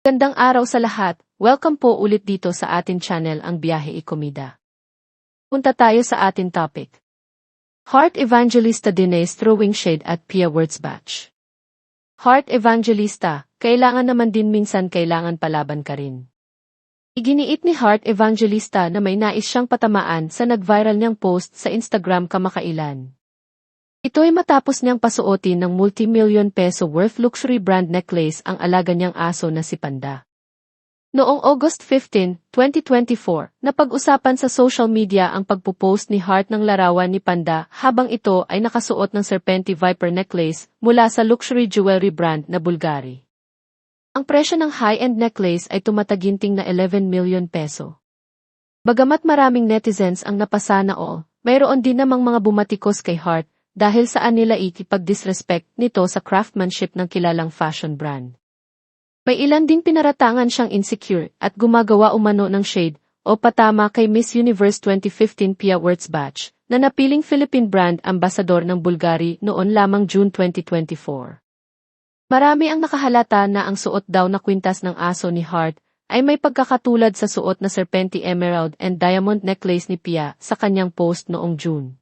Gandang araw sa lahat, welcome po ulit dito sa atin channel ang Biyahe Ikomida. Punta tayo sa atin topic. Heart Evangelista Dines throwing shade at Pia Wurtzbach. Heart Evangelista, kailangan naman din minsan kailangan palaban ka rin. Iginiit ni Heart Evangelista na may nais siyang patamaan sa nag-viral niyang post sa Instagram kamakailan. Ito ay matapos niyang pasuotin ng multi-million peso worth luxury brand necklace ang alaga niyang aso na si Panda. Noong August 15, 2024, napag-usapan sa social media ang pagpupost ni Heart ng larawan ni Panda habang ito ay nakasuot ng Serpenti Viper necklace mula sa luxury jewelry brand na Bulgari. Ang presyo ng high-end necklace ay tumataginting na 11 million peso. Bagamat maraming netizens ang napasana all, mayroon din namang mga bumatikos kay Heart dahil saan nila ikipag-disrespect nito sa craftsmanship ng kilalang fashion brand. May ilan ding pinaratangan siyang insecure at gumagawa umano ng shade o patama kay Miss Universe 2015 Pia Wurtzbach na napiling Philippine brand ambassador ng Bulgari noon lamang June 2024. Marami ang nakahalata na ang suot daw na kwintas ng aso ni Heart ay may pagkakatulad sa suot na Serpenti Emerald and Diamond necklace ni Pia sa kanyang post noong June.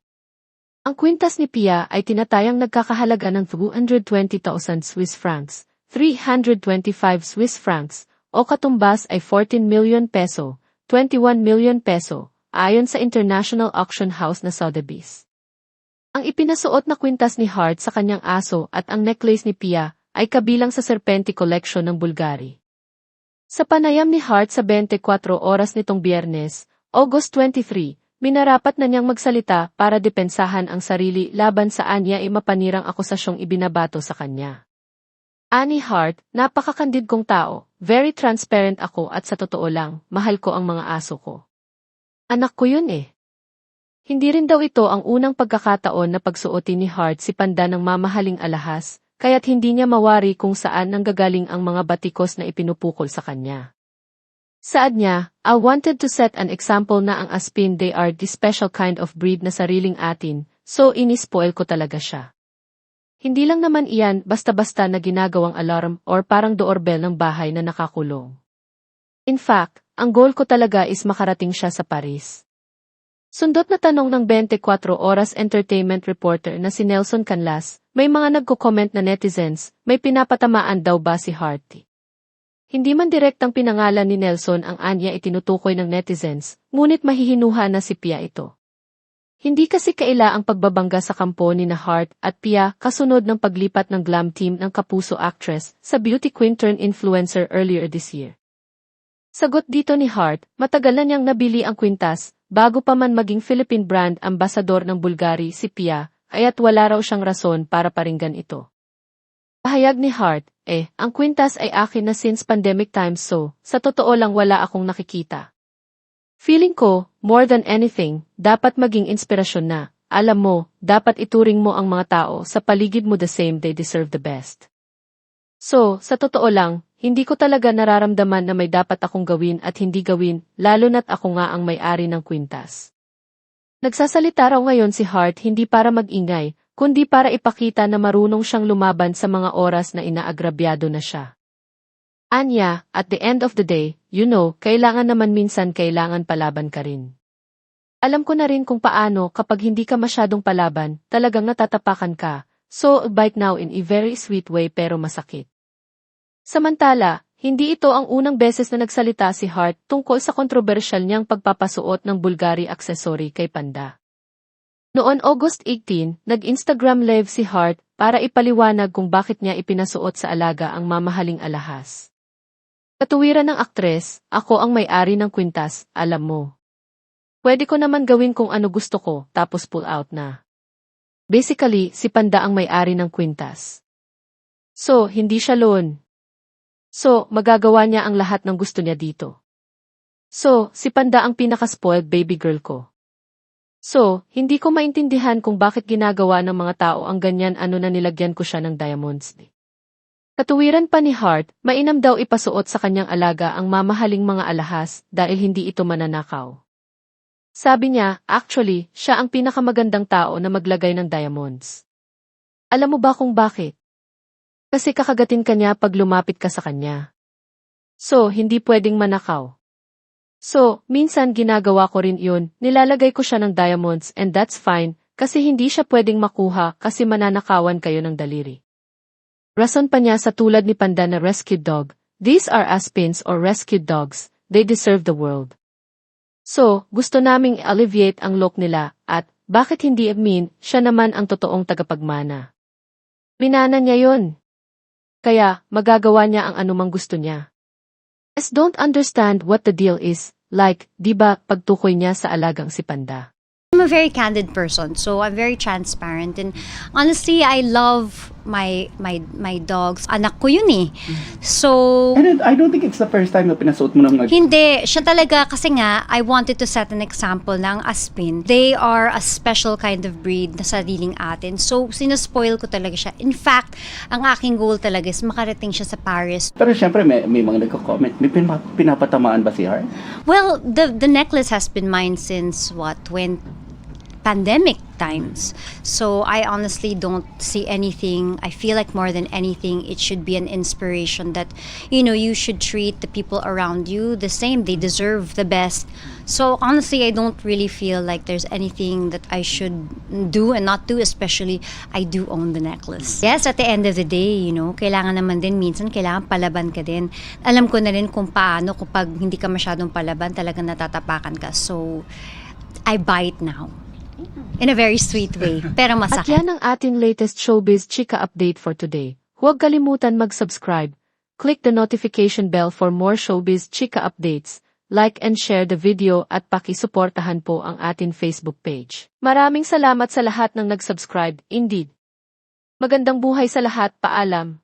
Ang kwintas ni Pia ay tinatayang nagkakahalaga ng 220,000 Swiss francs, 325 Swiss francs, o katumbas ay 14 million peso, 21 million peso, ayon sa international auction house na Sotheby's. Ang ipinasuot na kwintas ni Heart sa kanyang aso at ang necklace ni Pia ay kabilang sa Serpenti collection ng Bulgari. Sa panayam ni Heart sa 24 oras nitong Biyernes, August 23, minarapat na niyang magsalita para depensahan ang sarili laban sa anya ay mapanirang akusasyong ibinabato sa kanya. Ani Heart, napakakandid kong tao, very transparent ako at sa totoo lang, mahal ko ang mga aso ko. Anak ko yun eh. Hindi rin daw ito ang unang pagkakataon na pagsuotin ni Heart si Panda ng mamahaling alahas, kaya't hindi niya mawari kung saan nanggagaling ang mga batikos na ipinupukol sa kanya. Saad niya, I wanted to set an example na ang aspin they are the special kind of breed na sariling atin, so inispoil ko talaga siya. Hindi lang naman iyan basta-basta na ginagawang alarm or parang doorbell ng bahay na nakakulong. In fact, ang goal ko talaga is makarating siya sa Paris. Sundot na tanong ng 24 Oras entertainment reporter na si Nelson Canlas, may mga nagko-comment na netizens, may pinapatamaan daw ba si Heart? Hindi man direktang pinangalan ni Nelson ang anya itinutukoy ng netizens, ngunit mahihinuha na si Pia ito. Hindi kasi kaila ang pagbabangga sa kampo ni na Heart at Pia kasunod ng paglipat ng glam team ng kapuso actress sa beauty queen turn influencer earlier this year. Sagot dito ni Heart, matagal na niyang nabili ang kwintas, bago pa man maging Philippine brand ambassador ng Bulgari si Pia, kaya't wala raw siyang rason para paringgan ito. Pahayag ni Heart, ang kwintas ay akin na since pandemic times so, sa totoo lang wala akong nakikita. Feeling ko, more than anything, dapat maging inspirasyon na, alam mo, dapat ituring mo ang mga tao sa paligid mo the same they deserve the best. So, sa totoo lang, hindi ko talaga nararamdaman na may dapat akong gawin at hindi gawin, lalo na't ako nga ang may-ari ng kwintas. Nagsasalita raw ngayon si Heart hindi para mag-ingay, kundi para ipakita na marunong siyang lumaban sa mga oras na inaagrabyado na siya. Anya, at the end of the day, kailangan naman minsan kailangan palaban ka rin. Alam ko na rin kung paano kapag hindi ka masyadong palaban, talagang natatapakan ka, so bite now in a very sweet way pero masakit. Samantala, hindi ito ang unang beses na nagsalita si Heart tungkol sa kontrobersyal niyang pagpapasuot ng Bulgari accessory kay Panda. Noon August 18, nag-Instagram live si Heart para ipaliwanag kung bakit niya ipinasuot sa alaga ang mamahaling alahas. Katuwiran ng aktres, ako ang may-ari ng kwintas, alam mo. Pwede ko naman gawin kung ano gusto ko, tapos pull out na. Basically, si Panda ang may-ari ng kwintas. So, hindi siya loan. So, magagawa niya ang lahat ng gusto niya dito. So, si Panda ang pinaka-spoiled baby girl ko. So, hindi ko maintindihan kung bakit ginagawa ng mga tao ang ganyan na nilagyan ko siya ng diamonds. Katuwiran pa ni Heart, mainam daw ipasuot sa kanyang alaga ang mamahaling mga alahas dahil hindi ito mananakaw. Sabi niya, actually, siya ang pinakamagandang tao na maglagay ng diamonds. Alam mo ba kung bakit? Kasi kakagatin ka niya pag lumapit ka sa kanya. So, hindi pwedeng manakaw. So, minsan ginagawa ko rin yun, nilalagay ko siya ng diamonds and that's fine, kasi hindi siya pwedeng makuha kasi mananakawan kayo ng daliri. Rason pa niya sa tulad ni Panda na rescued dog, these are Aspins or rescued dogs, they deserve the world. So, gusto naming alleviate ang look nila, at, bakit hindi admin, siya naman ang totoong tagapagmana. Minana niya yun. Kaya, magagawa niya ang anumang gusto niya. Just don't understand what the deal is, like, di ba, pagtukoy niya sa alagang si Panda. I'm a very candid person, so I'm very transparent, and honestly, I love my dogs. Anak ko yun eh. So, And I don't think it's the first time na pinasuot mo ng hindi, siya talaga kasi nga, I wanted to set an example ng Aspin. They are a special kind of breed na sariling atin. So, sinaspoil ko talaga siya. In fact, ang aking goal talaga is makarating siya sa Paris. Pero syempre may mga nagko-comment. May pinapatamaan ba si Heart? Well, the necklace has been mine since when pandemic times. So I honestly don't see anything. I feel like more than anything, it should be an inspiration that, you should treat the people around you the same. They deserve the best. So honestly, I don't really feel like there's anything that I should do and not do, especially I do own the necklace. Yes, at the end of the day, kailangan naman din, minsan kailangan palaban ka din. Alam ko na rin kung paano, kapag hindi ka masyadong palaban, talagang natatapakan ka. So, I bite now. In a very sweet way, pero At masakit. yan ang ating latest showbiz chika update for today. Huwag kalimutan mag-subscribe. Click the notification bell for more showbiz chika updates. Like and share the video at pakisuportahan po ang ating Facebook page. Maraming salamat sa lahat ng nag-subscribe, indeed. Magandang buhay sa lahat, paalam.